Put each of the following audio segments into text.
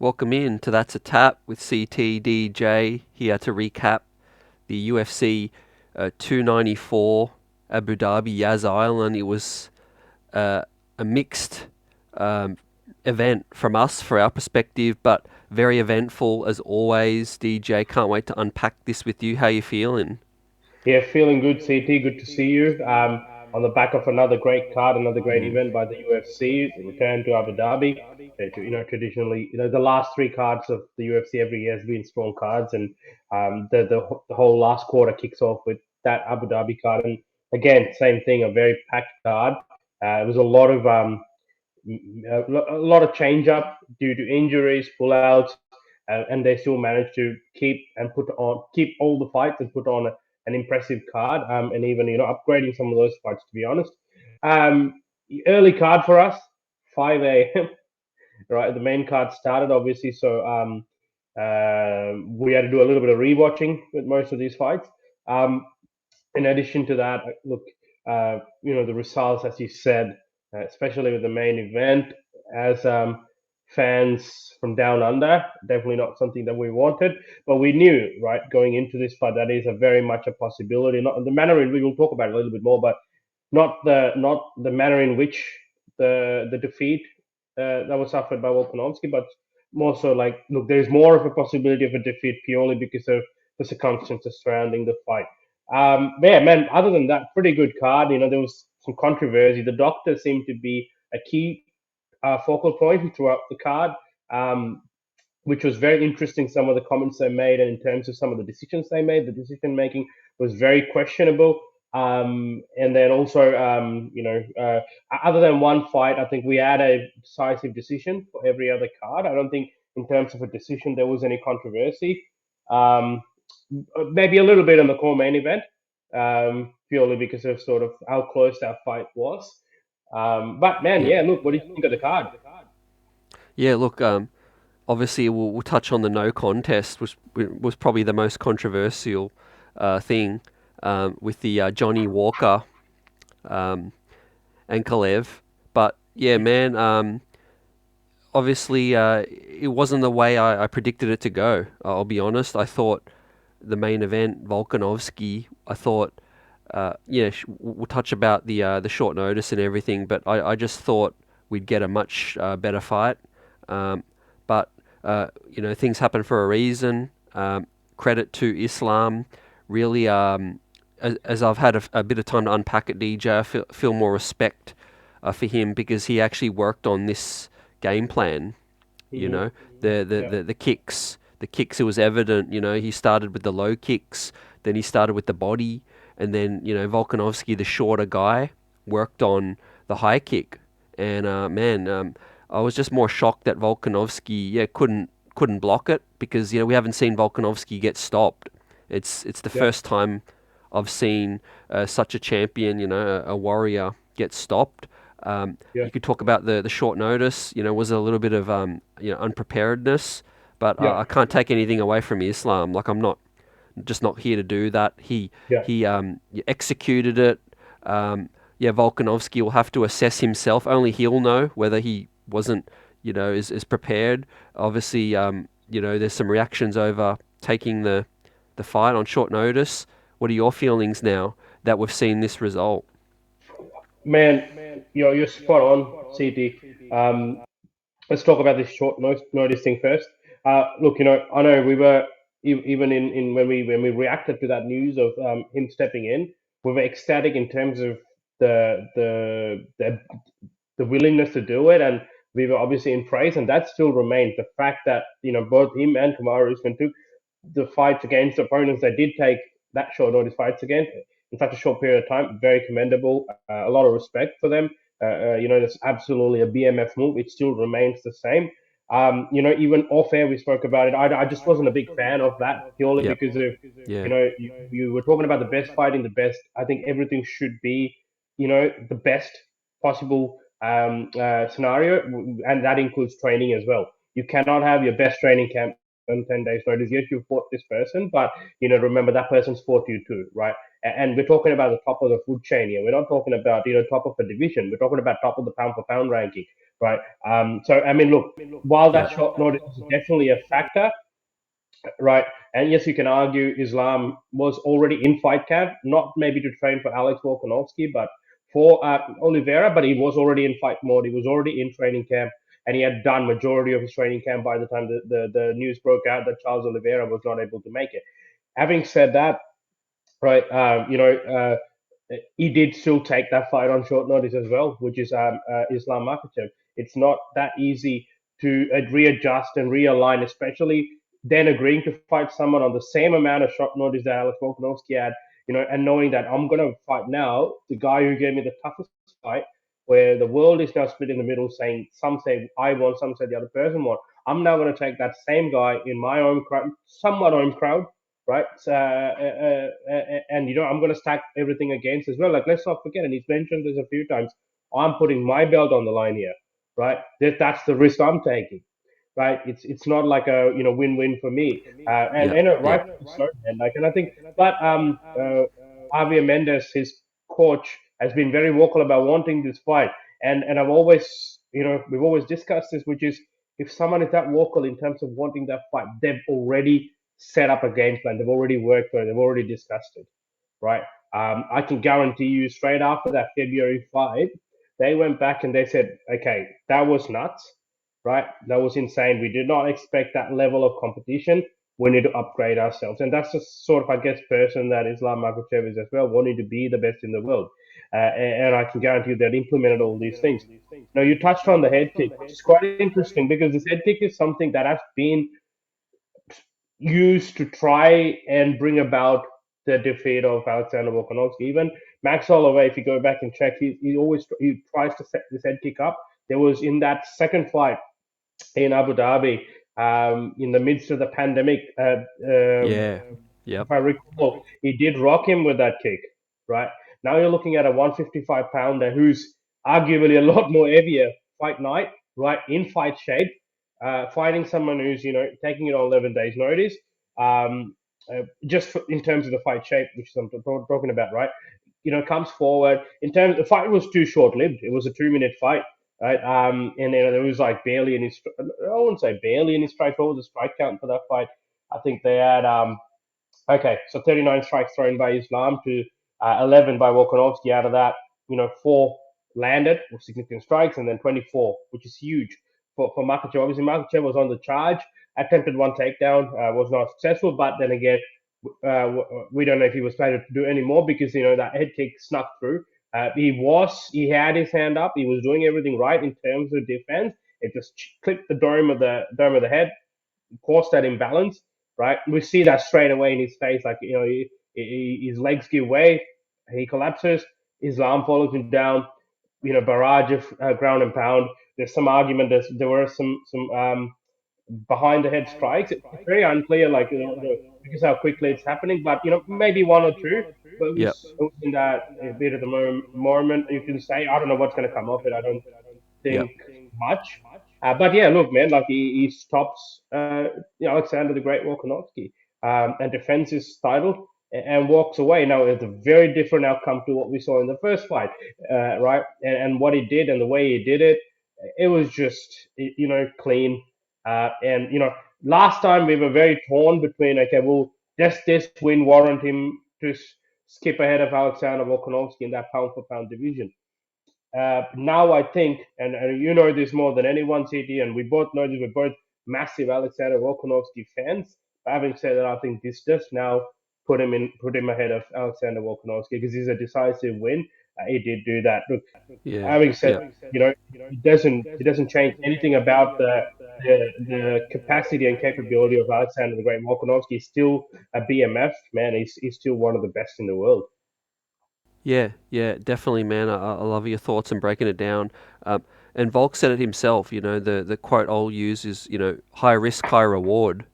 Welcome in to That's a Tap with CTDJ here to recap the UFC 294 Abu Dhabi Yas Island. It was a mixed um, event from us, for our perspective, but very eventful as always. DJ, can't wait to unpack this with you. How you feeling? Yeah, feeling good, CT. Good to see you. On the back of another great card, another great Mm. event by the UFC, the return to Abu Dhabi. Traditionally, the last three cards of the UFC every year has been strong cards, and the whole last quarter kicks off with that Abu Dhabi card. And again, same thing, a very packed card. It was a lot of a lot of change up due to injuries, pullouts, and they still managed to keep all the fights and put on an impressive card, and even upgrading some of those fights. To be honest, um, early card for us, 5 a.m. Right, the main card started obviously, so we had to do a little bit of rewatching with most of these fights. Um, in addition to that, look, the results, as you said, especially with the main event, as fans from down under, definitely not something that we wanted, but we knew, right, going into this fight, that is a very much a possibility. Not the manner in we will talk about it a little bit more, but not the manner in which the defeat that was suffered by Volkanovski, but more so like, look, there's more of a possibility of a defeat purely because of the circumstances surrounding the fight. But yeah, man. Other than that, pretty good card. There was some controversy. The doctor seemed to be a key focal point throughout the card, um, which was very interesting. Some of the comments they made, and in terms of some of the decisions they made, the decision making was very questionable. And then also, other than one fight, I think we had a decisive decision for every other card. I don't think, in terms of a decision, there was any controversy. Um, Maybe a little bit on the core main event, purely because of sort of how close that fight was. But man, Yeah. yeah, look, what do you think of the card? Yeah, look, obviously we'll touch on the no contest, which was probably the most controversial thing with the Johnny Walker um, and Kalev. But yeah, man, obviously it wasn't the way I predicted it to go. I'll be honest. I thought the main event, Volkanovski, I thought, yeah, we'll touch about the short notice and everything, but I just thought we'd get a much better fight. But things happen for a reason. Credit to Islam. Really, as I've had a bit of time to unpack it, DJ, I feel more respect for him because he actually worked on this game plan. You Hmm. know, the kicks, the kicks. It was evident. He started with the low kicks, then he started with the body, and then Volkanovski, the shorter guy, worked on the high kick. And man, I was just more shocked that Volkanovski, yeah, couldn't block it because we haven't seen Volkanovski get stopped. It's the Yeah, first time I've seen such a champion, a warrior, get stopped. yeah, You could talk about the short notice. Was a little bit of unpreparedness, but yeah, I can't take anything away from Islam. Like I'm not here to do that. yeah, He executed it. Yeah, Volkanovski will have to assess himself. Only he'll know whether he wasn't, is prepared. Obviously, there's some reactions over taking the fight on short notice. What are your feelings now that we've seen this result? man. You're spot on, CT. Um, let's talk about this short notice thing first. Look, I know we were even in when we reacted to that news of him stepping in, we were ecstatic in terms of the the the the willingness to do it, and we were obviously in praise, and that still remains. The fact that both him and Kamaru Usman took the fights against opponents they did take that short notice fights against in such a short period of time, very commendable. A lot of respect for them. That's absolutely a BMF move. It still remains the same. Even off air we spoke about it. I just wasn't a big fan of that purely Yep. because of Yeah. you were talking about the best fighting the best. I think everything should be the best possible scenario, and that includes training as well. You cannot have your best training camp on 10 days notice. Yes, you fought this person, but remember that person's fought you too, right? And we're talking about the top of the food chain here. We're not talking about top of a division. We're talking about top of the pound for pound ranking. right? So I mean, look, while Yeah. that short notice is definitely a factor, right? And yes, you can argue Islam was already in fight camp, not maybe to train for Alex Volkanovski, but for Oliveira, but he was already in fight mode. He was already in training camp, and he had done majority of his training camp by the time the news broke out that Charles Oliveira was not able to make it. Having said that, right, he did still take that fight on short notice as well, which is Islam Makhachev. It's not that easy to readjust and realign, especially then agreeing to fight someone on the same amount of short notice that Alex Volkanovski had, and knowing that I'm going to fight now the guy who gave me the toughest fight, where the world is now split in the middle, saying some say I won, some say the other person won. I'm now going to take that same guy in my own crowd, somewhat own crowd, right? And I'm going to stack everything against as well. Like, let's not forget, and he's mentioned this a few times. I'm putting my belt on the line here, right? That's the risk I'm taking, right? It's not like a win-win for me, and Yeah. Yeah. rightfully so. And like, and I think, but Javier Mendes, his coach, has been very vocal about wanting this fight, and I've always, we've always discussed this, which is if someone is that vocal in terms of wanting that fight, they've already set up a game plan. They've already worked on it. They've already discussed it, right? I can guarantee you, straight after that February fight, they went back and they said, "Okay, that was nuts, right? That was insane. We did not expect that level of competition. We need to upgrade ourselves." And that's the sort of, I guess, person that Islam Makhachev is as well, wanting to be the best in the world. And I can guarantee you they've implemented all these things. Now, you touched on the head kick, which is quite interesting because this head kick is something that has been used to try and bring about the defeat of Alexander Volkanovski. Even Max Holloway, if you go back and check, he tries to set this head kick up. There was in that second fight in Abu Dhabi, in the midst of the pandemic, Yeah. Yep. if I recall, he did rock him with that kick, right? Now you're looking at a 155 pounder who's arguably a lot more heavier fight night, right? In fight shape, fighting someone who's, taking it on 11 days' notice. Just in terms of the fight shape, which I'm talking about, right? Comes forward. In terms, the fight was too short lived. It was a 2-minute fight, right? And there was like barely any, I wouldn't say barely any strike. What was the strike count for that fight? I think they had, okay, so 39 strikes thrown by Islam to 11 by Volkanovski. Out of that, four landed with significant strikes, and then 24, which is huge for Makhachev. Obviously, Makhachev was on the charge, attempted one takedown, was not successful, but then again, we don't know if he was planning to do any more because that head kick snuck through. He had his hand up. He was doing everything right in terms of defense. It just clipped the dome of the head, caused that imbalance, right? We see that straight away in his face. Like, his legs give way, he collapses, Islam follows him down, barrage of ground and pound. There's some argument there were some behind the head strikes. It's very unclear, like, because how quickly it's happening, but, maybe one or two. But Yep. it was in that a bit of the moment, you can say. I don't know what's going to come off it. I don't Yep. think much. But yeah, look, man, like he stops Alexander the Great Volkanovski, and defends his title and walks away. Now it's a very different outcome to what we saw in the first fight, right? And what he did and the way he did it, it was just clean. And last time we were very torn between, okay, well, does this win warrant him to skip ahead of Alexander Volkanovski in that pound for pound division? Now I think, and you know this more than anyone, CT, and we both know this. We're both massive Alexander Volkanovski fans. But having said that, I think this does now put him ahead of Alexander Volkanovski because he's a decisive win. He did do that. Look, Yeah. having said, Yep. it doesn't change anything about the capacity and capability of Alexander the Great Volkanovski. He's still a BMF man. He's still one of the best in the world. Yeah, yeah, definitely, man. I love your thoughts and breaking it down. And Volk said it himself. The quote I'll use is, high risk, high reward.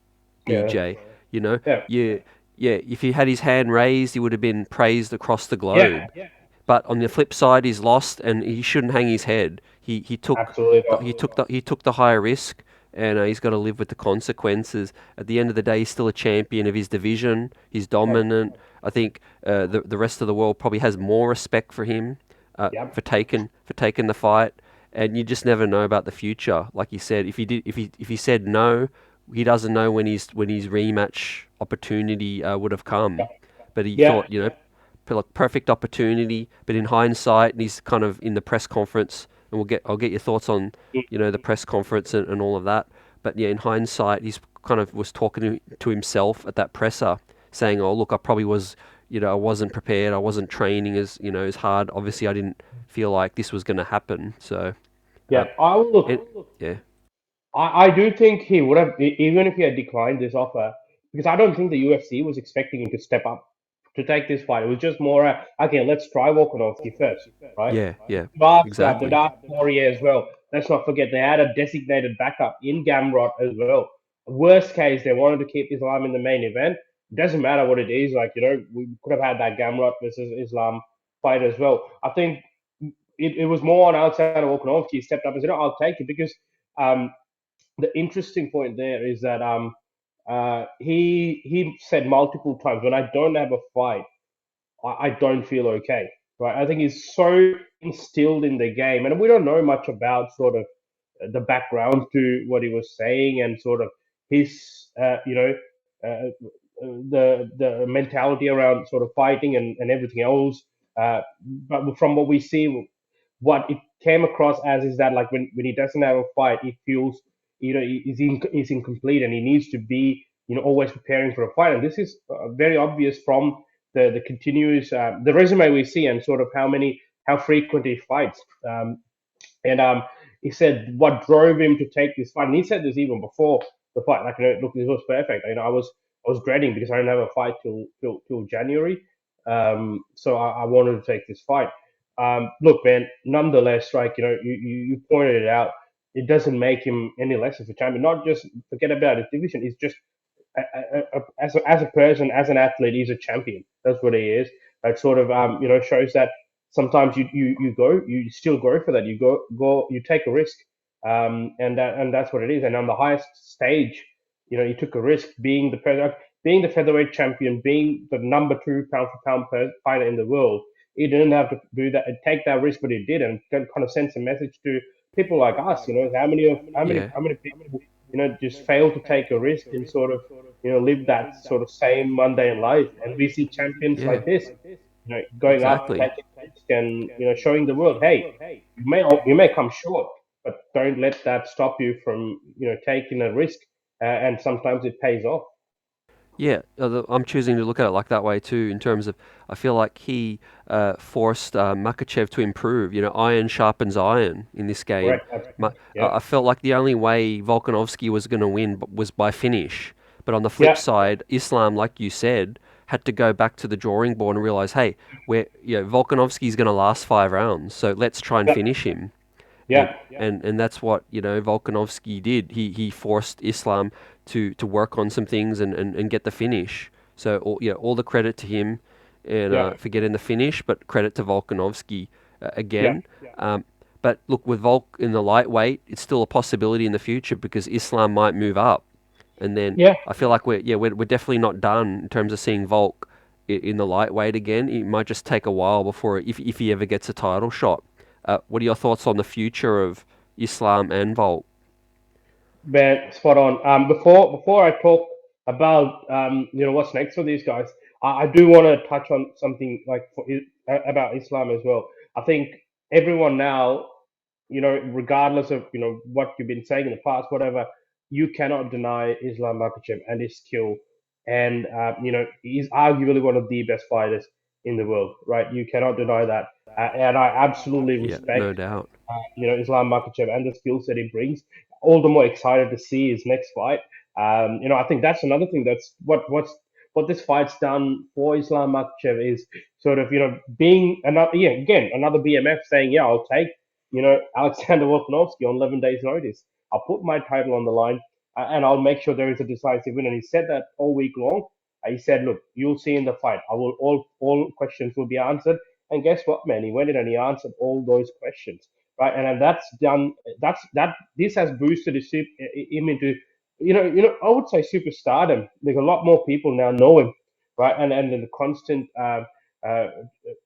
Yeah, DJ, you know, yeah, you, yeah. If he had his hand raised, he would have been praised across the yeah. globe. But on the flip side, he's lost, and he shouldn't hang his head. Absolutely not. He took the higher risk, and he's got to live with the consequences. At the end of the day, he's still a champion of his division. He's Yep. dominant. I think the rest of the world probably has more respect for him, Yep. for taking the fight, and you just never know about the future. Like you said, if he said no, he doesn't know when his rematch opportunity would have come. But he Yeah, thought, like perfect opportunity. But in hindsight, and he's kind of in the press conference, and I'll get your thoughts on the press conference and all of that. But yeah, in hindsight, he's kind of was talking to himself at that presser, saying, "Oh, look, I probably was, I wasn't prepared. I wasn't training as hard. Obviously, I didn't feel like this was going to happen." So, yeah. uh, I will look. and yeah, I do think he would have, even if he had declined this offer, because I don't think the UFC was expecting him to step up to take this fight. It was just more, okay, let's try Volkanovski first, right? yeah, yeah, The exactly. Dark Warrior as well. Let's not forget they had a designated backup in Gamrot as well. Worst case, they wanted to keep Islam in the main event. Doesn't matter what it is. Like, we could have had that Gamrot versus Islam fight as well. I think it was more on outside of Volkanovski. He stepped up and said, "Oh, I'll take it," because um, the interesting point there is that he said multiple times, when I don't have a fight, I don't feel okay. Right? I think he's so instilled in the game, and we don't know much about sort of the background to what he was saying and sort of his the mentality around sort of fighting and everything else. But from what we see, what it came across as is that, like, when he doesn't have a fight, he feels he's incomplete, and he needs to be always preparing for a fight. And this is very obvious from the continuous the resume we see, and sort of how frequent he fights. And he said what drove him to take this fight, and he said this even before the fight. Like, look, this was perfect. I was dreading because I didn't have a fight till January. So I wanted to take this fight. Look, man. Nonetheless, like, you pointed it out. It doesn't make him any less of a champion. Not just forget about his division. He's just as a person, as an athlete, he's a champion. That's what he is. That sort of shows that sometimes you still go for that. You take a risk, and that's what it is. And on the highest stage, you took a risk being the featherweight champion, being the number two pound for pound fighter in the world. He didn't have to do that, take that risk, but he did, and kind of sends a message to people like us. Yeah, how many people just fail to take a risk and sort of live that sort of same mundane life. And we see champions yeah, like this, going up, exactly. taking risk, and showing the world, hey, you may come short, but don't let that stop you from taking a risk, and sometimes it pays off. Yeah, I'm choosing to look at it like that way too. In terms of, I feel like he forced Makachev to improve. Iron sharpens iron in this game. Correct. Absolutely. Yeah. I felt like the only way Volkanovski was going to win was by finish. But on the flip Yeah. side, Islam, like you said, had to go back to the drawing board and realize, hey, Volkanovski's going to last 5 rounds, so let's try and Yeah. finish him. Yeah. And that's what Volkanovski did. He forced Islam to work on some things and get the finish. So all the credit to him, and Yeah. for getting the finish, but credit to Volkanovski Yeah. again. Um, but look, with Volk in the lightweight, it's still a possibility in the future because Islam might move up, and then Yeah. I feel like we're definitely not done in terms of seeing Volk in the lightweight again. It might just take a while before if he ever gets a title shot. What are your thoughts on the future of Islam and Volk? Man, spot on. Before I talk about what's next for these guys, I do want to touch on something like about Islam as well. I think everyone now, regardless of what you've been saying in the past, whatever, you cannot deny Islam Makhachev and his skill, and he's arguably one of the best fighters in the world, right? You cannot deny that, and I absolutely Yeah, respect no doubt. Islam Makhachev and the skills that he brings. All the more excited to see his next fight. I think that's another thing. That's what this fight's done for Islam Makhachev is sort of being another, yeah, again, another BMF saying, yeah, I'll take Alexander Volkanovski on 11 days notice. I'll put my title on the line, and I'll make sure there is a decisive win. And he said that all week long. He said, look, you'll see in the fight. I will all questions will be answered. And guess what, man? He went in and he answered all those questions, right? And that's done. That this has boosted him into, I would say superstardom. Like, a lot more people now know him, right? And the constant uh,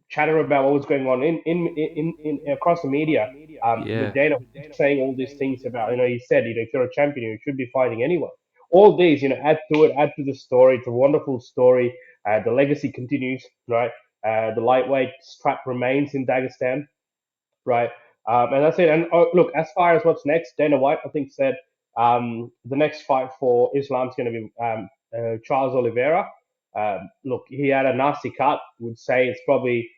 chatter about what was going on in across the media, with Yeah. Dana saying all these things about, he said, if you're a champion, you should be fighting anyone. All these, add to it, add to the story. It's a wonderful story. The legacy continues, right? The lightweight strap remains in Dagestan, right? And that's it. And look, as far as what's next, Dana White, I think, said the next fight for Islam's going to be Charles Oliveira. Look, he had a nasty cut. Would say it's probably,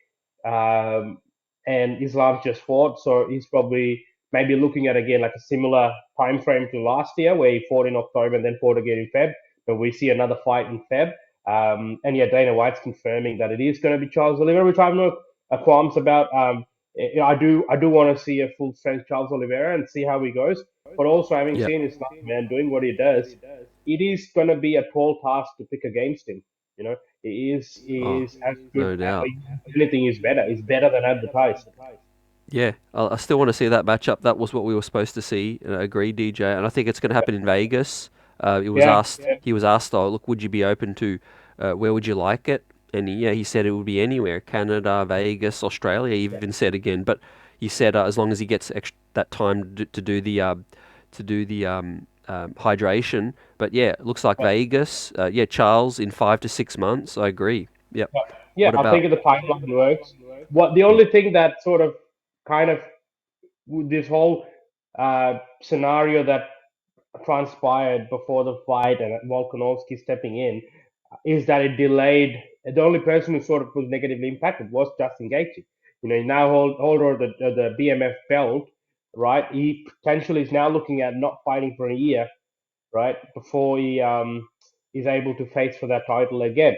um, and Islam's just fought, so he's probably maybe looking at again like a similar time frame to last year, where he fought in October and then fought again in Feb. But we see another fight in Feb. And yeah, Dana White's confirming that it is going to be Charles Oliveira, which I have no qualms about. I do want to see a full strength Charles Oliveira and see how he goes. But also, having Yeah. seen Islam, man, doing what he does, it is going to be a tall task to pick against him. He Oh, is as good. no doubt. Anything is better. He's better than advertised. Yeah, I still want to see that matchup. That was what we were supposed to see. Agreed, DJ, and I think it's going to happen in Vegas. Yeah, He was asked, "Oh, look, would you be open to? Where would you like it?" And he said it would be anywhere: Canada, Vegas, Australia. He even said again, but he said as long as he gets that time to do the hydration. But yeah, it looks like Vegas. Yeah, Charles in 5 to 6 months. I agree. Yep. yeah. What I about? think the pipeline works. What the only thing that sort of kind of this whole scenario that transpired before the fight and Volkanovski stepping in is that it delayed. The only person who sort of was negatively impacted was Justin Gaethje. He now holder of the BMF belt, right? He potentially is now looking at not fighting for a year, right, before he is able to face for that title again.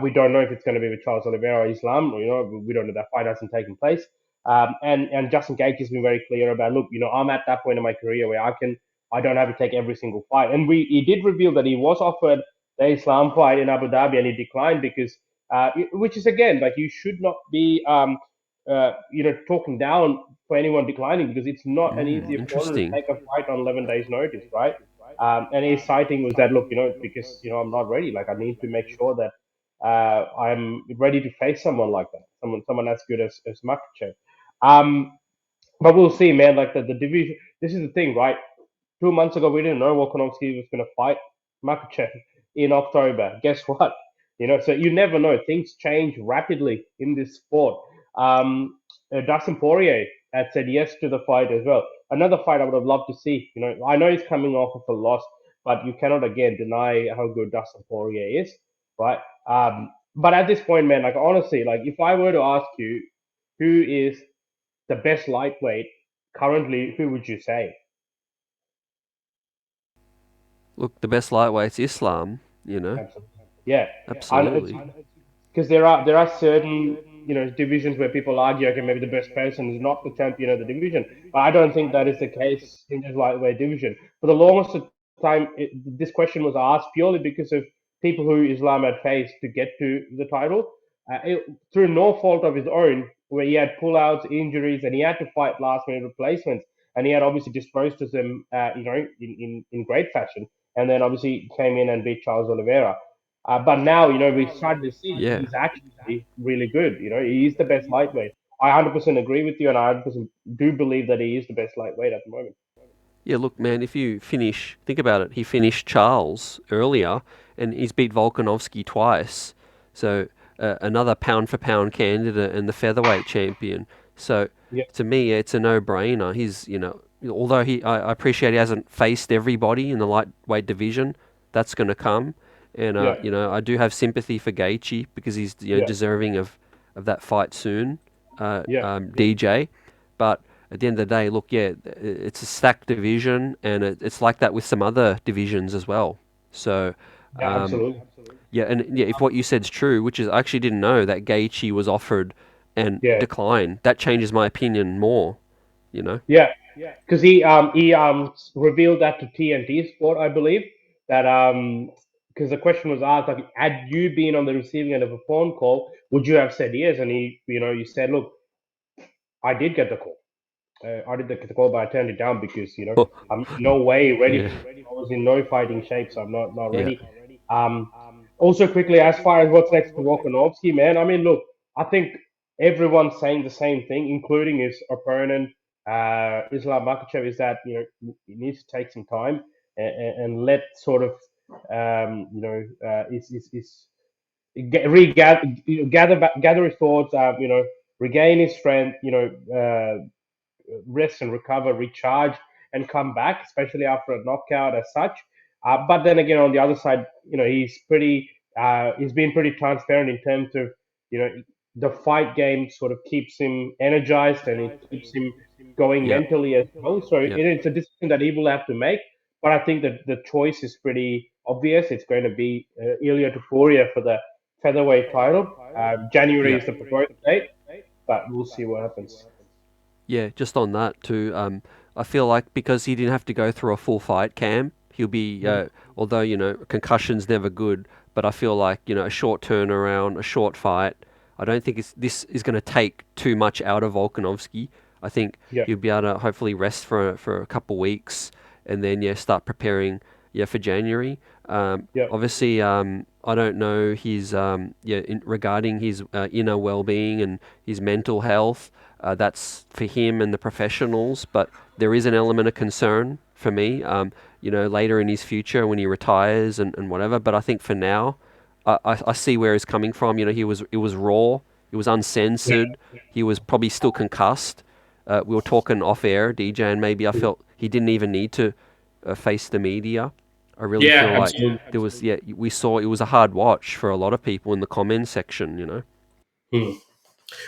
We don't know if it's going to be with Charles Oliveira or Islam. We don't know, that fight hasn't taken place. And Justin Gaethje has been very clear about, look, I'm at that point in my career where I don't have to take every single fight. And he did reveal that he was offered the Islam fight in Abu Dhabi and he declined because, which is again, like, you should not be, talking down for anyone declining, because it's not an easy opponent to Interesting. take a fight on 11 days notice, right? And his citing was that, look, because I'm not ready. Like, I need to make sure that I'm ready to face someone like that, someone as good as Makachev. Um, but we'll see, man. Like the division. This is the thing, right? 2 months ago, we didn't know Volkanovski was going to fight Makachev in October. Guess what? So you never know. Things change rapidly in this sport. Dustin Poirier had said yes to the fight as well. Another fight I would have loved to see. I know he's coming off of a loss, but you cannot again deny how good Dustin Poirier is, right? But at this point, man, like, honestly, like, if I were to ask you who is the best lightweight currently, who would you say? Look, the best lightweight's Islam. You know, Absolutely. Yeah, and absolutely. because there are certain divisions where people argue, okay, maybe the best person is not the champion of the division, but I don't think that is the case in this lightweight division. For the longest time, this question was asked purely because of people who Islam had faced to get to the title, through no fault of his own, where he had pullouts, injuries, and he had to fight last minute replacements, and he had obviously disposed of them, in great fashion, and then obviously came in and beat Charles Oliveira. But now, we started to see Yeah. he's actually really good. He is the best lightweight. I 100% agree with you, and I 100% do believe that he is the best lightweight at the moment. Yeah, look, man, if you think about it, he finished Charles earlier and he's beat Volkanovski twice. So another pound for pound candidate and the featherweight champion. So Yeah, to me, it's a no brainer. Although I appreciate he hasn't faced everybody in the lightweight division, that's going to come. And, yeah, I do have sympathy for Gaethje because he's, yeah, deserving of that fight soon, yeah, DJ. But at the end of the day, look, yeah, it's a stacked division, and it's like that with some other divisions as well. So, yeah, um, absolutely. yeah, and yeah, if what you said's true, which is I actually didn't know that Gaethje was offered and Yeah, declined, that changes my opinion more. You know. yeah, because he revealed that to TNT Sport, I believe, that because the question was asked, like, had you been on the receiving end of a phone call, would you have said yes? And he said, look, I did get the call. I did get the call, but I turned it down because I'm in no way ready. Yeah, I was in no fighting shape, so I'm not yeah, ready. Um, Also quickly, as far as what's next for Volkanovski, man, I mean, look, I think everyone's saying the same thing, including his opponent, Islam Makhachev, is that he needs to take some time and let sort of is regather gather his thoughts, regain his strength, rest and recover, recharge, and come back, especially after a knockout as such. But then again, on the other side, he's been pretty transparent in terms of you know the fight game sort of keeps him energized and it keeps him going Yep. mentally as well. So Yep. it's a decision that he will have to make. But I think that the choice is pretty obvious. It's going to be Ilya Topuria for the featherweight title. January Yep. is the proposed date, but we'll see what happens. Yeah, just on that too. I feel like because he didn't have to go through a full fight camp, he'll be. Although concussion's never good, but I feel like a short turnaround, a short fight. I don't think this is going to take too much out of Volkanovski. I think Yeah, he'll be able to hopefully rest for a couple weeks and then start preparing for January. yeah. Obviously, I don't know his regarding his inner well-being and his mental health. That's for him and the professionals, but there is an element of concern for me. Later in his future when he retires and whatever. But I think for now, I see where he's coming from. It was raw, it was Yeah. uncensored. He was probably still concussed. We were talking off air, DJ, and maybe I felt he didn't even need to face the media. I really Yeah, feel like absolutely. there was, we saw it was a hard watch for a lot of people in the comment section. Hmm.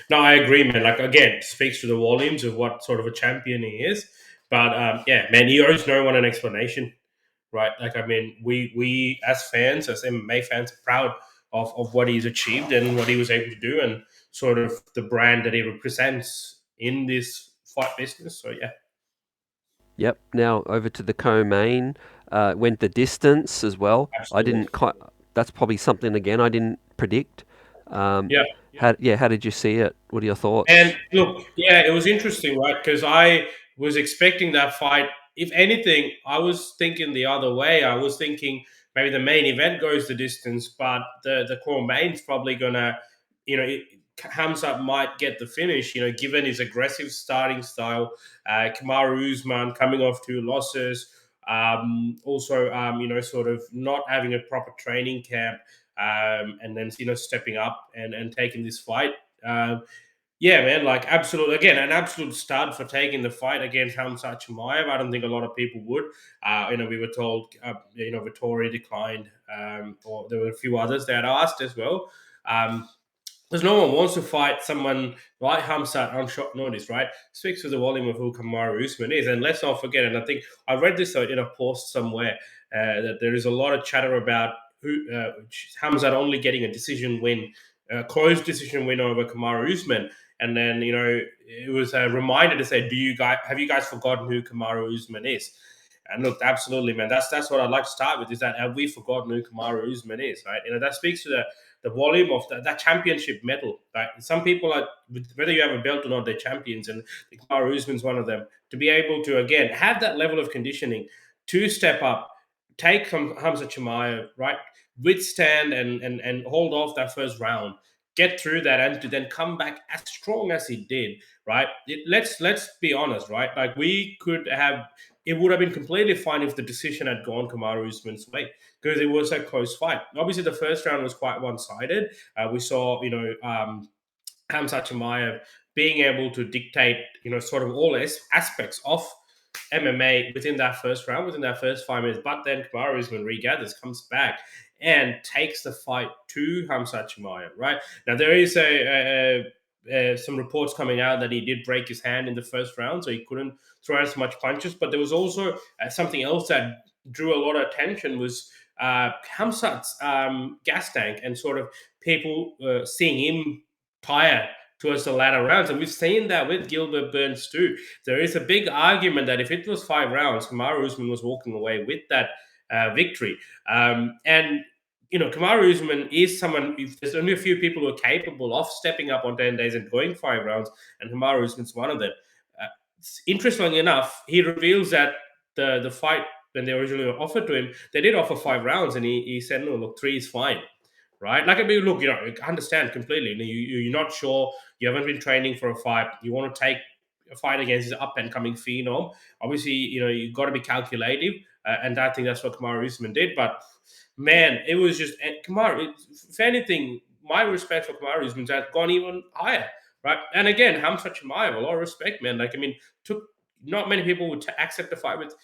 No, I agree, man. Like again, it speaks to the volumes of what sort of a champion he is. But yeah, man, he owes no one an explanation, right? Like I mean, we as fans, as MMA fans, are proud of what he's achieved and what he was able to do, and sort of the brand that he represents in this fight business. So yeah, Yep. Now over to the co-main. Went the distance as well. I absolutely. didn't quite. That's probably something again I didn't predict. Um, Yeah. how did you see it? What are your And thoughts? look, yeah, it was interesting, right? Because I was expecting that fight. If anything, I was thinking the other way. I was thinking maybe the main event goes the distance, but the core main's probably gonna, Hamzat might get the finish. Given his aggressive starting style, Kamaru Usman coming off 2 losses, also sort of not having a proper training camp, and then stepping up and taking this fight. Yeah, man, like absolute again, an absolute stud for taking the fight against Hamza Chimaev. I don't think a lot of people would. We were told, Vittori declined, or there were a few others that asked as well. Um, because no one wants to fight someone like Hamzat on short notice, right? Speaks to the volume of who Kamaru Usman is. And let's not forget, and I think I read this in a post somewhere, that there is a lot of chatter about Hamzat only getting a decision win, a close decision win over Kamaru Usman. And then, it was a reminder to say, have you guys forgotten who Kamaru Usman is? And look, absolutely, man. That's what I'd like to start with. Is that have we forgotten who Kamaru Usman is? Right? That speaks to the volume of that championship medal. Right? Some people are, whether you have a belt or not, they're champions, and Kamaru Usman's one of them. To be able to again have that level of conditioning, to step up, take Hamza Chimaev, right, withstand and hold off that first round, get through that, and to then come back as strong as he did, right? Let's be honest, right? Like we could have, it would have been completely fine if the decision had gone Kamaru Usman's way because it was a close fight. Obviously, the first round was quite one-sided. We saw, Hamza Chimaev being able to dictate, sort of all aspects of MMA within that first round, within that first 5 minutes. But then Kamaru Usman regathers, comes back, and takes the fight to Hamza Chimaev. Right now, there is some reports coming out that he did break his hand in the first round, so he couldn't throw as much punches. But there was also something else that drew a lot of attention was Hamzat's gas tank and sort of people seeing him tire towards the latter rounds. And we've seen that with Gilbert Burns too. There is a big argument that if it was 5 rounds, Kamaru Usman was walking away with that victory. And Kamaru Usman is someone, if there's only a few people who are capable of stepping up on 10 days and going 5 rounds, and Kamaru Usman's one of them. Interestingly enough, he reveals that the fight, when they originally offered to him, they did offer 5 rounds, and he said, no, look, 3 is fine. right? Like, I mean, look, I understand completely. You're not sure. You haven't been training for a fight. You want to take a fight against this up and coming phenom. Obviously, you've got to be calculative, and I think that's what Kamaru Usman did. But man, it was just Kamaru. If anything, my respect for Kamaru Usman has gone even higher, right? And again, Hamza Chimaev, a lot of respect, man. Like, I mean, took not many people would accept the fight with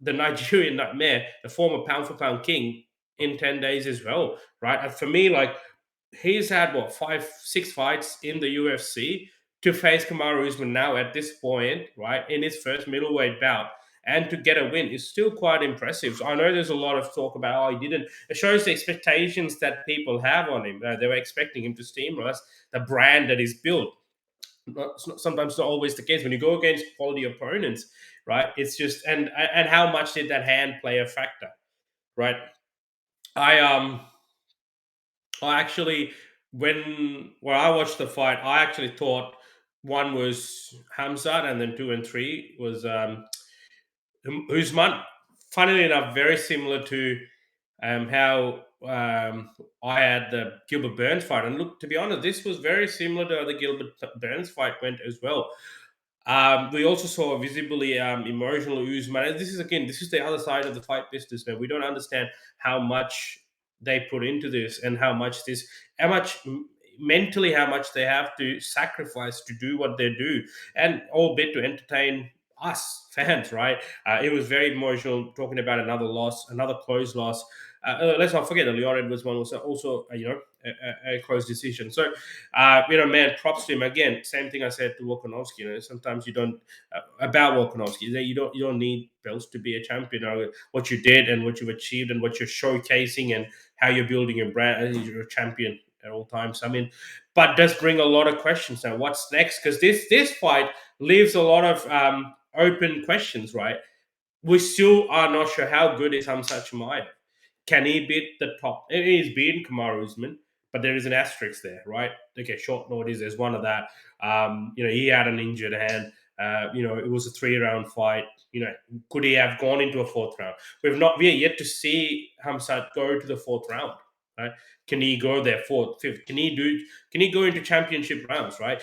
the Nigerian nightmare, the former pound for pound king, in 10 days as well, right? And for me, like, he's had what, 5, 6 fights in the UFC to face Kamaru Usman now at this point, right, in his first middleweight bout. And to get a win is still quite impressive. So I know there's a lot of talk about, oh, he didn't. It shows the expectations that people have on him. They were expecting him to steamroll. That's the brand that he's built. Sometimes not always the case when you go against quality opponents, right? It's just, and how much did that hand play a factor, right? I I actually, when I watched the fight, I actually thought one was Hamzat, and then 2 and 3 was Usman. Funnily enough, very similar to how I had the Gilbert Burns fight. And look, to be honest, this was very similar to how the Gilbert Burns fight went as well. We also saw a visibly emotional Usman. And this is the other side of the fight business, man. We don't understand how much they put into this, and how much mentally, how much they have to sacrifice to do what they do, and all bit to entertain us fans, right? It was very emotional, talking about another close loss. Let's not forget the Leon Edwards one was also, a close decision. So, man, props to him again. Same thing I said to Volkanovski. Sometimes you don't about Volkanovski. That you don't need belts to be a champion. What you did and what you've achieved and what you're showcasing and how you're building your brand. I think you're a champion at all times. I mean, but does bring a lot of questions now. What's next? Because this fight leaves a lot of open questions, right? We still are not sure how good is Hamza Chimaev. Can he beat the top? He's beaten Kamaru Usman, but there is an asterisk there, right? Okay, short notice. There's one of that. He had an injured hand. It was a 3-round fight. Could he have gone into a 4th round? We are yet to see Hamzat go to the 4th round, right? Can he go there 4th, 5th? Can he go into championship rounds, right?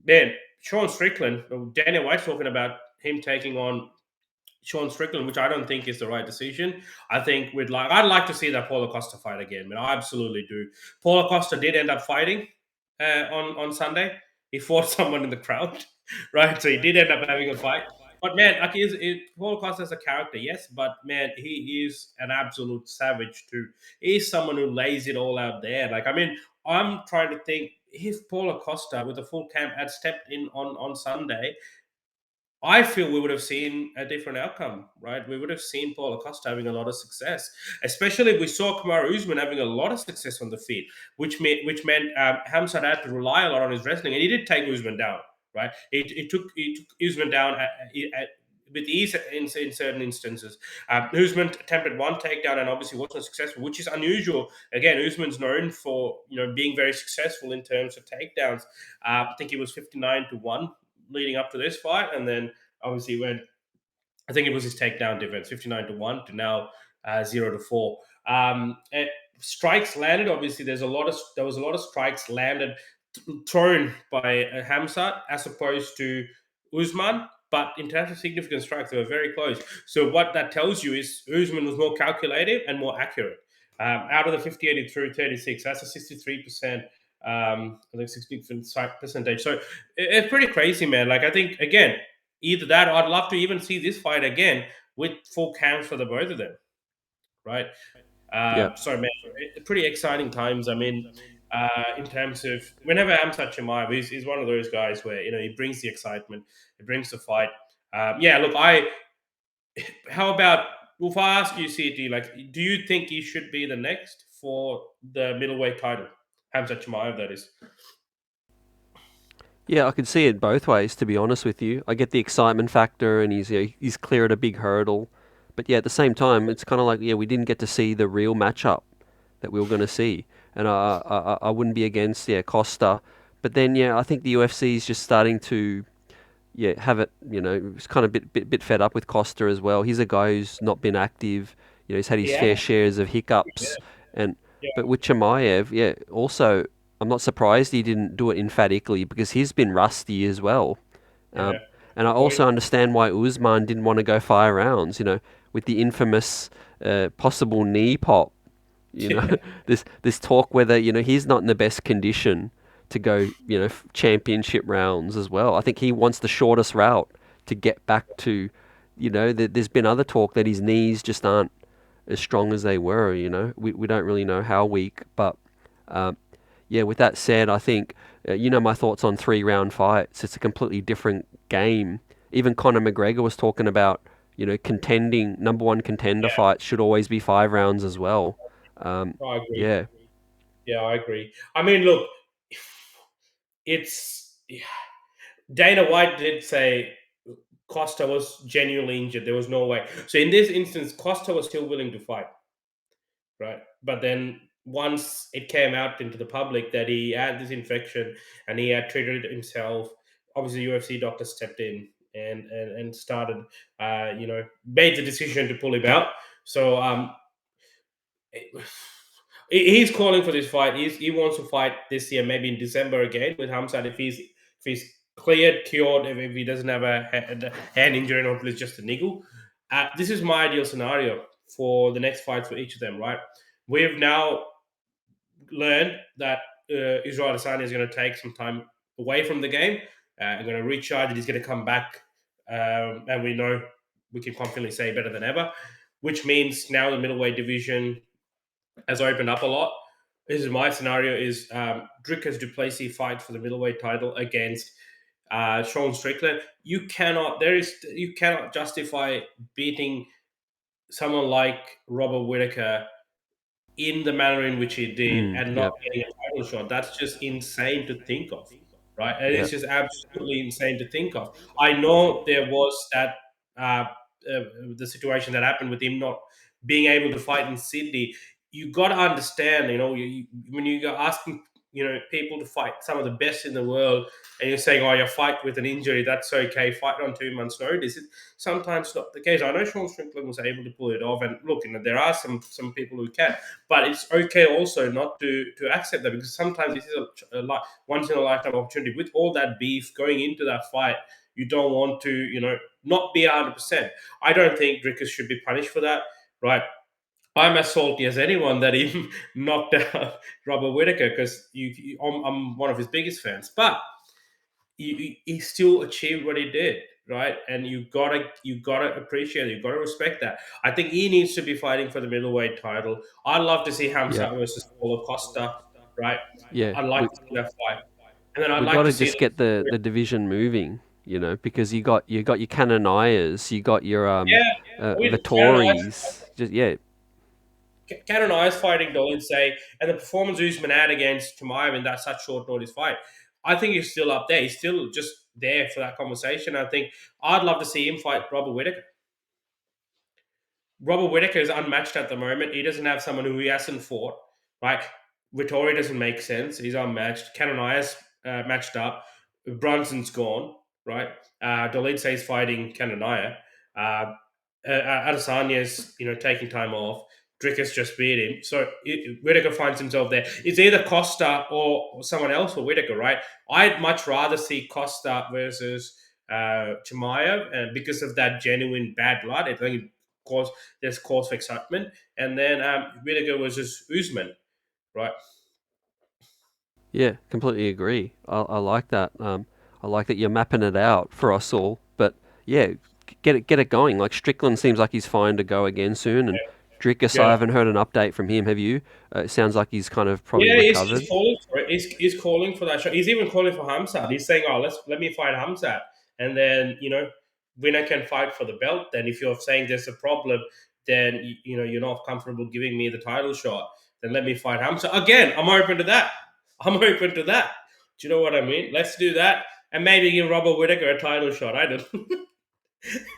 Man, Sean Strickland, Daniel White's talking about him taking on Sean Strickland, which I don't think is the right decision. I'd like to see that Paulo Costa fight again, man. I absolutely do. Paulo Costa did end up fighting on Sunday. He fought someone in the crowd, right? So he did end up having a fight. But man, like, Paulo Costa is a character, yes, but man, he is an absolute savage too. He's someone who lays it all out there. Like, I mean, I'm trying to think, if Paulo Costa with the full camp had stepped in on Sunday, I feel we would have seen a different outcome, right? We would have seen Paulo Costa having a lot of success, especially if we saw Kamaru Usman having a lot of success on the feet, which meant Hamzat had to rely a lot on his wrestling, and he did take Usman down, right? He took Usman down with ease in certain instances. Usman attempted one takedown and obviously wasn't successful, which is unusual. Again, Usman's known for being very successful in terms of takedowns. I think he was 59-1 leading up to this fight, and then obviously when I think it was his takedown difference, 59-1 to now 0-4. Strikes landed. Obviously, there was a lot of strikes landed thrown by Hamzat as opposed to Usman. But in terms of significant strikes, they were very close. So what that tells you is Usman was more calculative and more accurate. Out of the 58 through 36, that's a 63%. I think 60% percentage. So it's pretty crazy, man. Like, I think again, either that, or I'd love to even see this fight again with full counts for the both of them, right? Yeah. So man, pretty exciting times. I mean, in terms of whenever Hamzat Chimaev, he's one of those guys where he brings the excitement, he brings the fight. Yeah, look, how about if I ask you, CT, like, do you think he should be the next for the middleweight title? Hamzat Chimaev, that is. Yeah, I could see it both ways, to be honest with you. I get the excitement factor, and he's cleared a big hurdle, but yeah, at the same time, it's kind of like, yeah, we didn't get to see the real matchup that we were going to see, and I wouldn't be against Costa, but then yeah, I think the UFC is just starting to have it. It's kind of bit fed up with Costa as well. He's a guy who's not been active. He's had his fair shares of hiccups, and But with Chimaev, yeah, also, I'm not surprised he didn't do it emphatically because he's been rusty as well. yeah. Um, and I Well, also understand why Usman didn't want to go 5 rounds, with the infamous possible knee pop. This talk whether, he's not in the best condition to go, championship rounds as well. I think he wants the shortest route to get back to, there's been other talk that his knees just aren't as strong as they were. We don't really know how weak, but um, yeah. With that said, I think my thoughts on 3 round fights. It's a completely different game. Even Conor McGregor was talking about contending number one contender yeah, fights should always be 5 rounds as well. Um, I agree. yeah, Yeah, I agree. I mean, look, it's Dana White did say Costa was genuinely injured. There was no way. So in this instance, Costa was still willing to fight, right? But then once it came out into the public that he had this infection and he had treated it himself, obviously UFC doctor stepped in and started, made the decision to pull him out. So he's calling for this fight. He wants to fight this year, maybe in December again with Hamzat if he's cleared, cured, if he doesn't have a hand injury and hopefully it's just a niggle. This is my ideal scenario for the next fights for each of them. Right, we've now learned that Israel Adesanya is going to take some time away from the game. I'm going to recharge, and he's going to come back, and we know we can confidently say better than ever. Which means now the middleweight division has opened up a lot. This is my scenario: is Dricus Du Plessis fight for the middleweight title against Sean Strickland. You cannot justify beating someone like Robert Whitaker in the manner in which he did and not yep, getting a title shot. That's just insane to think of, right? And it's yep, just absolutely insane to think of. I know there was that uh, the situation that happened with him not being able to fight in Sydney. You got to understand, when you're asking, people to fight some of the best in the world, and you're saying, "Oh, you fight with an injury, that's okay. Fight on 2 months' notice." It's sometimes not the case. I know Sean Strickland was able to pull it off, and look, there are some people who can, but it's okay also not to accept that because sometimes this is once in a lifetime opportunity. With all that beef going into that fight, you don't want to not be 100%. I don't think Dricus should be punished for that, right? I'm as salty as anyone that he knocked out Robert Whitaker because I'm one of his biggest fans, but he still achieved what he did, right? And you gotta appreciate it. You gotta respect that. I think he needs to be fighting for the middleweight title. I'd love to see yep, Hamza versus Paulo Costa, right? yeah. I'd like to see that fight, and then I'd We like got to to see just get the division moving, because you got your Canoniers, you got your yeah. I mean, Vittoris. Just yeah, Canonize fighting Dolin say, and the performance Usman had against Chimaev in that such short notice fight. I think he's still up there. He's still just there for that conversation. I think I'd love to see him fight Robert Whitaker. Robert Whitaker is unmatched at the moment. He doesn't have someone who he hasn't fought. Right? Vittori doesn't make sense. He's unmatched. Canonias matched up. Brunson's gone. Right? Dolidze is fighting Canonaya. Adesanya's taking time off. Drickus just beat him. So Whitaker finds himself there. It's either Costa or someone else for Whitaker, right? I'd much rather see Costa versus Chimaev, and because of that genuine bad blood, I think cause there's cause for excitement. And then Whitaker versus Usman, right? yeah. Completely agree. I like that. I like that you're mapping it out for us all. But yeah, get it going. Like Strickland seems like he's fine to go again soon, and Dricus, I Yeah. haven't heard an update from him. Have you? It sounds like he's kind of probably Yeah, he's recovered. calling for it. He's calling for that shot. He's even calling for Hamzat. He's saying, "Oh, let me fight Hamzat, and then winner can fight for the belt." Then, if you're saying there's a problem, then you're not comfortable giving me the title shot. Then let me fight Hamzat again. I'm open to that. I'm open to that. Do you know what I mean? Let's do that, and maybe give Robert Whitaker a title shot. I don't.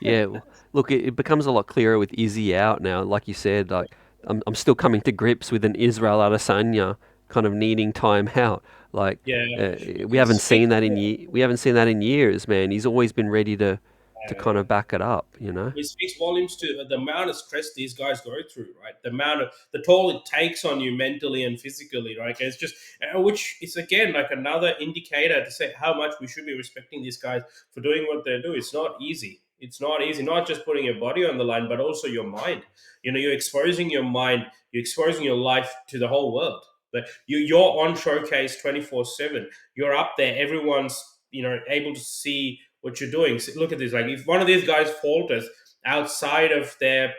Yeah, well, look, it becomes a lot clearer with Izzy out now. Like you said, like I'm still coming to grips with an Israel Adesanya kind of needing time out. Like Yeah, we haven't it's seen that in we haven't seen that in years, man. He's always been ready to to kind of back it up, you know? It speaks volumes to the amount of stress these guys go through, right? The amount of the toll it takes on you mentally and physically, right? It's just, which is again like another indicator to say how much we should be respecting these guys for doing what they do. It's not easy. It's not easy. Not just putting your body on the line, but also your mind. You know, you're exposing your mind, you're exposing your life to the whole world. But you're on showcase 24/7. You're up there. Everyone's able to see what you're doing. So look at this. Like if one of these guys falters outside of their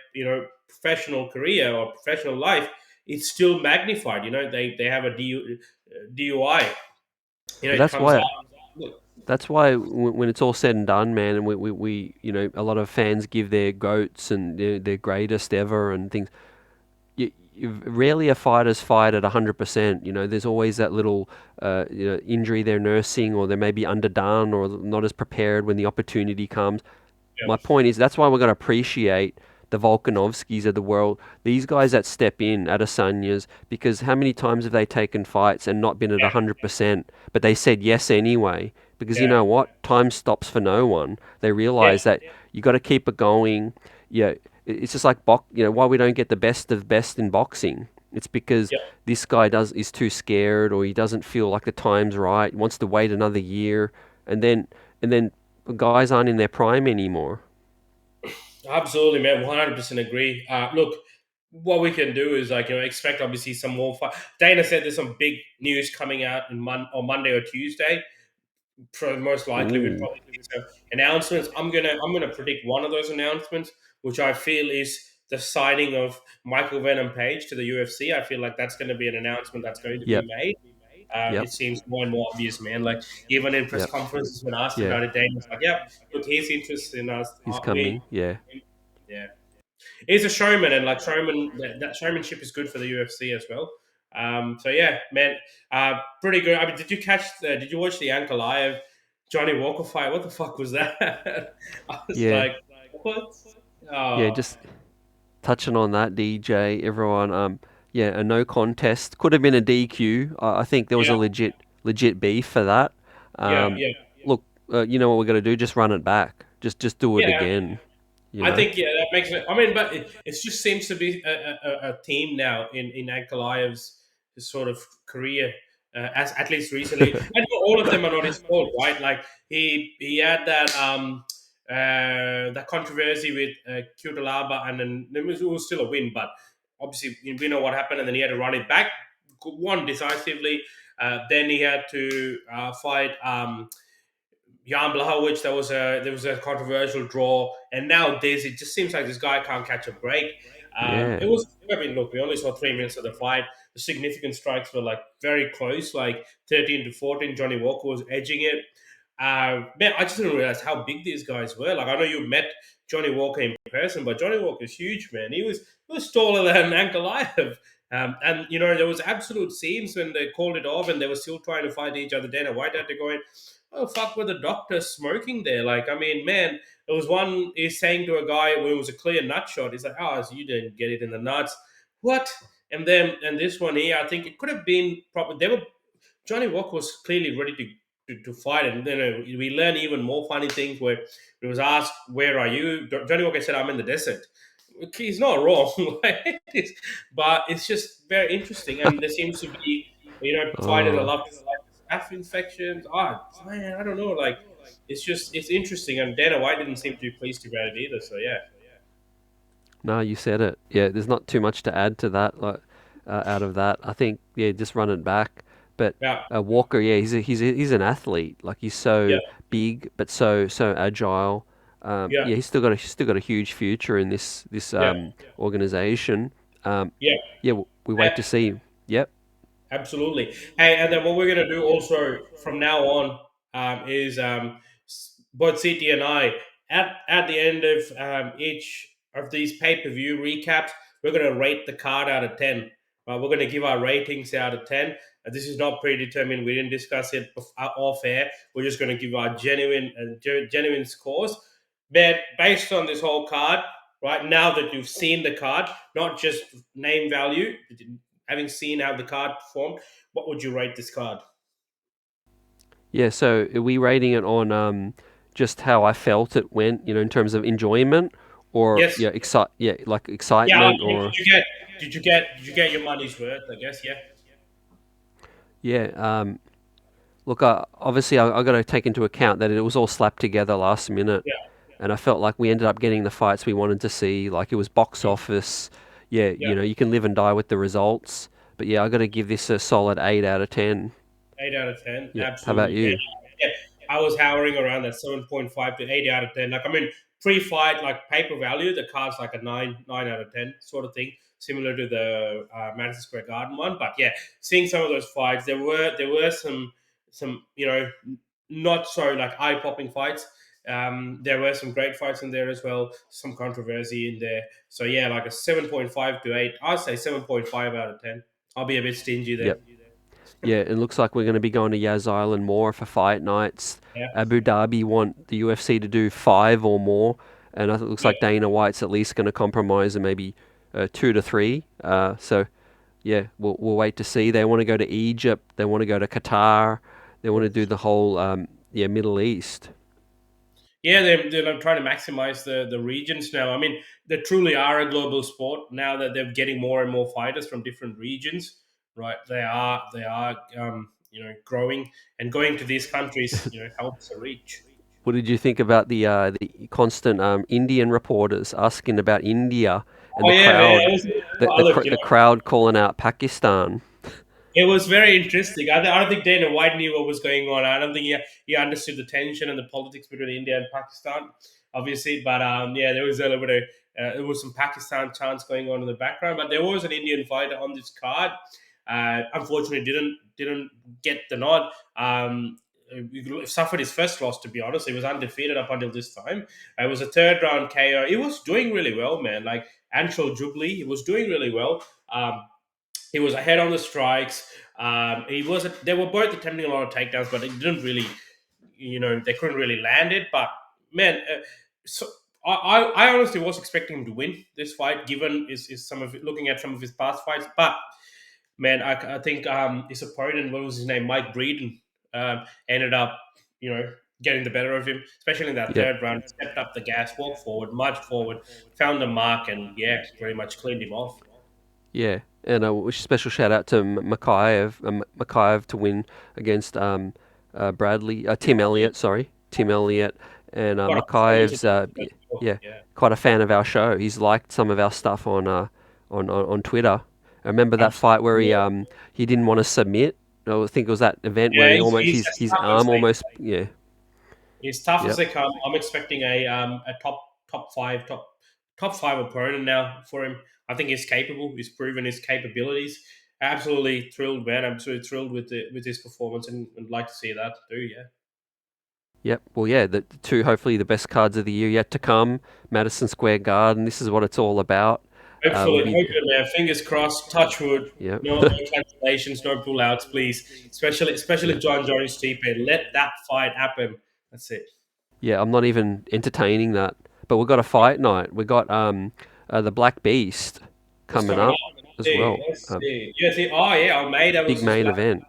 professional career or professional life, it's still magnified. They have a DUI. But It comes out. that's why when it's all said and done, man, and we a lot of fans give their goats and their greatest ever and things. Rarely a fighter's fight at 100%. There's always that little injury they're nursing, or they may be underdone or not as prepared when the opportunity comes. My point is that's why we're going to appreciate the Volkanovskis of the world, these guys that step in at Asanya's, because how many times have they taken fights and not been at 100%, but they said yes anyway? Because you Yeah, know what? Time stops for no one. They yeah, realize that you got to keep it going. Yeah, it's just like why we don't get the best of best in boxing. It's because yeah. this guy is too scared, or he doesn't feel like the time's right, wants to wait another year, and then guys aren't in their prime anymore. Absolutely, man. 100% agree. Look, what we can do is expect obviously some more fight. Dana said there's some big news coming out on Monday or Tuesday. Most likely we'd Ooh, probably see some announcements. I'm gonna predict one of those announcements, which I feel is the signing of Michael Venom Page to the UFC. I feel like that's going to be an announcement that's going to be yep, made. yep, It seems more and more obvious, man. Like even in press yep, conferences when asked yeah. about it, Dana's like, "Yep, look, he's interested in us. He's We, coming. Yeah, yeah." He's a showman, and like that showmanship is good for the UFC as well. So yeah, man, pretty good. I mean, did you watch the Ankalaev Johnny Walker fight? What the fuck was that? I was yeah, like, what? yeah. Oh, Just touching on that, DJ, everyone. Yeah, a no contest could have been a DQ. I think there was a yeah, legit beef for that. yeah, Um, yeah, look, you know what we're gonna do? Just run it back. Just do it yeah. again. You I know. think that makes it. I mean, but it just seems to be a theme now in Ankalaev's sort of career, as at least recently. And all of them are not his fault, right? Like he had that controversy with Cutelaba, and then it was still a win, but obviously we know what happened, and then he had to run it back, won decisively. Then he had to fight. Jan Blachowicz, there was a controversial draw, and nowadays it just seems like this guy can't catch a break. It Yeah, was. I mean, look, we only saw 3 minutes of the fight. The significant strikes were like very close, like 13-14. Johnny Walker was edging it. Man, I just didn't realize how big these guys were. Like I know you met Johnny Walker in person, but Johnny Walker's huge, man. He was taller than Ankalaev. And there was absolute scenes when they called it off and they were still trying to fight each other. Dana White had to go in. Oh fuck, were the doctors smoking there? Like, I mean, man, there was one he's saying to a guy when it was a clear nut shot. He's like, "Oh, so you didn't get it in the nuts, what?" And this one here, I think it could have been probably they were Johnny Walker was clearly ready to fight, and then we learn even more funny things where he was asked, "Where are you?" Johnny Walker said, "I'm in the desert." He's not wrong, right? But it's just very interesting, and there seems to be fighters that oh, love staph infections. Man, I don't know. Like, it's interesting, and Dana White didn't seem to be pleased about it either. So yeah, no, you said it. Yeah, there's not too much to add to that. Like, out of that, I think yeah, just run it back. But yeah, Walker, yeah, he's an athlete. Like he's yeah, so big, but so agile. yeah, Yeah, he's still got a huge future in this yeah, organization. yeah. Yeah, we wait to see. Yep. Absolutely. Hey, and then what we're going to do also from now on is both City and I, at the end of each of these pay per view recaps, we're going to rate the card out of 10. We're going to give our ratings out of 10. This is not predetermined. We didn't discuss it off air. We're just going to give our genuine scores. But based on this whole card, right now that you've seen the card, not just name value, having seen how the card performed, what would you rate this card? Yeah. So are we rating it on just how I felt it went, in terms of enjoyment or Yes. like Yeah. excitement or Did you get your money's worth? I guess. Yeah. yeah. Look, obviously I got to take into account that it was all slapped together last minute, Yeah. and I felt like we ended up getting the fights we wanted to see. Like it was box Mm. office. Yeah, Yeah. you can live and die with the results. But yeah, I got to give this a solid 8 out of 10. 8 out of 10. Yeah. How about Absolutely. you? Yeah, I was hovering around that 7.5 to 8 out of 10. Like, I mean, pre-fight, like paper value, the card's like a 9 out of 10 sort of thing, similar to the Madison Square Garden one. But yeah, seeing some of those fights, there were some not so like eye-popping fights. There were some great fights in there as well, some controversy in there. So yeah, like a 7.5 to 8. I'd say 7.5 out of 10. I'll be a bit stingy there. Yep. Yeah, it looks like we're going to be going to Yas Island more for fight nights. Yeah. Abu Dhabi want the UFC to do 5 or more, and it looks Yeah. like Dana White's at least going to compromise and maybe 2 to 3. So yeah, we'll wait to see. They want to go to Egypt. They want to go to Qatar. They want to do the whole Middle East. Yeah, they're trying to maximize the regions now. I mean, they truly are a global sport now that they're getting more and more fighters from different regions, right? They are growing, and going to these countries helps the reach. What did you think about the constant Indian reporters asking about India and Oh the yeah, man. crowd, Look, the crowd calling out Pakistan? it was very interesting. I don't think Dana White knew what was going on. I don't think he understood the tension and the politics between India and Pakistan, obviously. But yeah, there was a little bit of there was some Pakistan chants going on in the background. But there was an Indian fighter on this card. Unfortunately, didn't get the nod. He suffered his first loss. To be honest, he was undefeated up until this time. It was a third round KO. He was doing really well, man. Like Anshul Jubli, he was doing really well. He was ahead on the strikes. He was. They were both attempting a lot of takedowns, but they didn't really, they couldn't really land it. But man, so I honestly was expecting him to win this fight, given is some of looking at some of his past fights. But man, I think his opponent, what was his name, Mike Breeden, ended up, getting the better of him, especially in that Yep. third round. Stepped up the gas, walked forward, marched forward, found the mark, and yeah, pretty much cleaned him off. Yeah, and a special shout out to Makayev to win against Tim Elliott, sorry, Tim Elliott, and What a performance. Makayev's yeah, Yeah. quite a fan of our show. He's liked some of our stuff on Twitter. I remember that fight where Absolutely. he didn't want to submit. I think it was that event where Yeah, he almost he's as his tough as arm they almost yeah. he's tough as Yep. they come. I'm expecting a top five opponent now for him. I think he's capable. He's proven his capabilities. Absolutely thrilled, man. I'm absolutely thrilled with his performance, and like to see that too. Yeah. Yep. Well, yeah, the two hopefully the best cards of the year yet to come. Madison Square Garden. This is what it's all about. Will be Hopefully, man. Fingers crossed. Touch wood. yeah. No cancellations, no pullouts, please. Especially Yeah. John Jones Stipe. Let that fight happen. That's it. Yeah, I'm not even entertaining that. But we've got a fight night. We got the Black Beast What's coming coming up up? as well. Let's see. UFC. Oh yeah, Almeida Big versus main Black. event.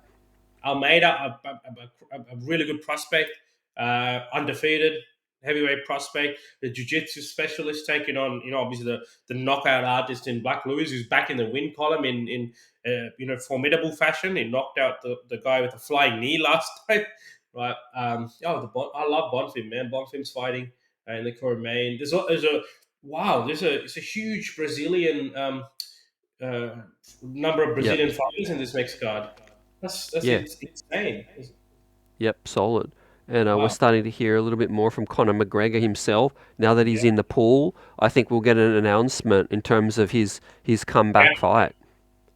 Almeida, a really good prospect, undefeated heavyweight prospect, the jiu-jitsu specialist taking on, obviously the knockout artist in Black Lewis, who's back in the win column in formidable fashion. He knocked out the guy with the flying knee last time, right? I love Bonfim, man. Bonfim's fighting in the core main. There's a huge Brazilian uh, number of Yep. Brazilian fighters in this next card. That's Yeah. insane. Yep. Solid. And we're Wow. starting to hear a little bit more from Conor McGregor himself. Now that he's Yeah. in the pool, I think we'll get an announcement in terms of his Yeah. comeback fight.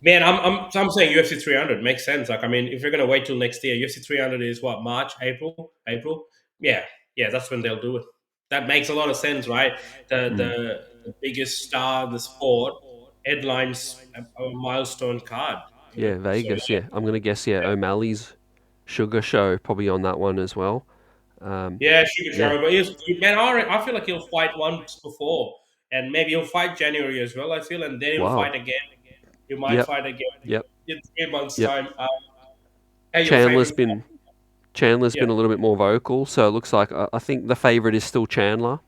Man, I'm saying UFC 300 makes sense. Like, I mean, if you're gonna wait till next year, UFC 300 is what, March, April. Yeah, yeah, that's when they'll do it. That makes a lot of sense, right? The Mm. the, the biggest star of the sport headlines a milestone card. Yeah, So Vegas. Yeah, I'm gonna guess. Yeah, O'Malley's Sugar Show probably on that one as well. yeah, Sugar Yeah. Show. But man, I feel like he'll fight once before, and maybe he'll fight January as well. I feel, and then he'll Wow. fight again. He might Yep. fight again Yep. in 3 months' Yep. time. Hey, your Chandler's favorite? been Chandler's Yeah. been a little bit more vocal, so it looks like I think the favourite is still Chandler.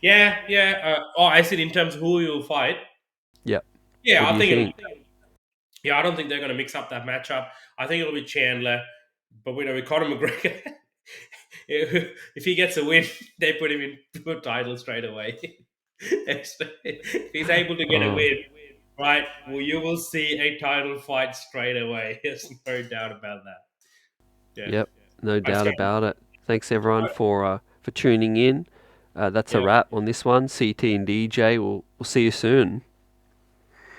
Yeah. I said in terms of who you'll fight. Yep. Yeah, What do I you think think? I don't think they're going to mix up that matchup. I think it'll be Chandler, but with Conor McGregor, if he gets a win, they put him in a title straight away. If he's able to get a Oh, win, right? Well, you will see a title fight straight away. There's no doubt about that. Yeah. yep. No I doubt stand. about it. Thanks everyone for tuning in. That's a Yeah. wrap on this one. CT and DJ. We'll see you soon.